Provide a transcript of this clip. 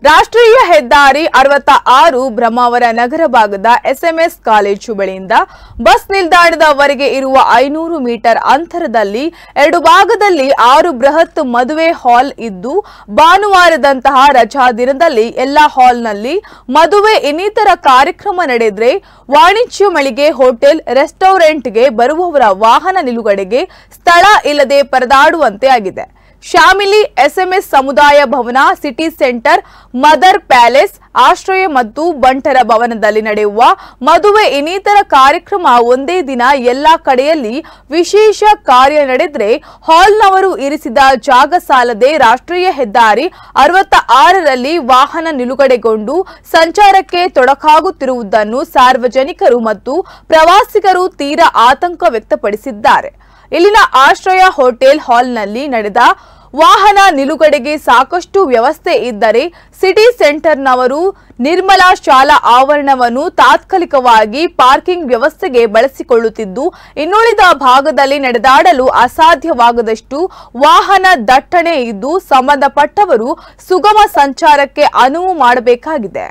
ರಾಷ್ಟ್ರೀಯ ಹೆದ್ದಾರಿ 66 ಬ್ರಹ್ಮಾವರ ನಗರ ಭಾಗದ ಎಸ್ಎಂಎಸ್ ಕಾಲೇಜು ಬಳಿಯಿಂದ ಬಸ್ ನಿಲ್ದಾಣದವರೆಗೆ ಇರುವ 500 ಮೀಟರ್ ಅಂತರದಲ್ಲಿ ಎರಡು ಭಾಗದಲ್ಲಿ 6 ಬೃಹತ್ ಮದುವೆ ಹಾಲ್ ಇದ್ದು ಭಾನುವಾರದಂತಹ ರಜಾ ದಿನದಲ್ಲಿ ಎಲ್ಲಾ ಹಾಲ್ನಲ್ಲಿ ಮದುವೆ ಇನ್ನಿತರ ಕಾರ್ಯಕ್ರಮ ನಡೆದರೆ ವಾಣಿಜ್ಯ ಮಳಿಗೆ ಹೋಟೆಲ್ ರೆಸ್ಟೋರೆಂಟ್ಗೆ ಬರುವವರ ವಾಹನ ನಿಲುಗಡೆಗೆ ಸ್ಥಳ ಇಲ್ಲದೆ ಪರದಾಡುವಂತೆ ಆಗಿದೆ। ಶಾಮಿಲಿ ಎಸ್ಎಂಎಸ್ ಸಮುದಾಯ ಭವನ, ಸಿಟಿ ಸೆಂಟರ್, ಮದರ್ ಪ್ಯಾಲೇಸ್, ಆಶ್ರಯ ಮತ್ತು ಬಂಟರ ಭವನದಲ್ಲಿ ನಡೆಯುವ ಮದುವೆ ಇನ್ನಿತರ ಕಾರ್ಯಕ್ರಮ ಒಂದೇ ದಿನ ಎಲ್ಲಾ ಕಡೆಯಲ್ಲಿ ವಿಶೇಷ ಕಾರ್ಯ ನಡೆದರೆ ಹಾಲ್ನವರು ಇರಿಸಿದ ಜಾಗ ಸಾಲದೆ ರಾಷ್ಟ್ರೀಯ ಹೆದ್ದಾರಿ 66ರಲ್ಲಿ ವಾಹನ ನಿಲುಗಡೆಗೊಂಡು ಸಂಚಾರಕ್ಕೆ ತೊಡಕಾಗುತ್ತಿರುವುದನ್ನು ಸಾರ್ವಜನಿಕರು ಮತ್ತು ಪ್ರವಾಸಿಗರು ತೀರಾ ಆತಂಕ ವ್ಯಕ್ತಪಡಿಸಿದ್ದಾರೆ। ಇಲ್ಲಿನ ಆಶ್ರಯ ಹೋಟೆಲ್ ಹಾಲ್ನಲ್ಲಿ ನಡೆದ ವಾಹನ ನಿಲುಗಡೆಗೆ ಸಾಕಷ್ಟು ವ್ಯವಸ್ಥೆ ಇದ್ದರೆ ಸಿಟಿ ಸೆಂಟರ್ನವರು ನಿರ್ಮಲಾ ಶಾಲಾ ಆವರಣವನ್ನು ತಾತ್ಕಾಲಿಕವಾಗಿ ಪಾರ್ಕಿಂಗ್ ವ್ಯವಸ್ಥೆಗೆ ಬಳಸಿಕೊಳ್ಳುತ್ತಿದ್ದು ಇನ್ನುಳಿದ ಭಾಗದಲ್ಲಿ ನಡೆದಾಡಲು ಅಸಾಧ್ಯವಾಗದಷ್ಟು ವಾಹನ ದಟ್ಟಣೆ ಇದ್ದು ಸಂಬಂಧಪಟ್ಟವರು ಸುಗಮ ಸಂಚಾರಕ್ಕೆ ಅನುವು ಮಾಡಬೇಕಾಗಿದೆ।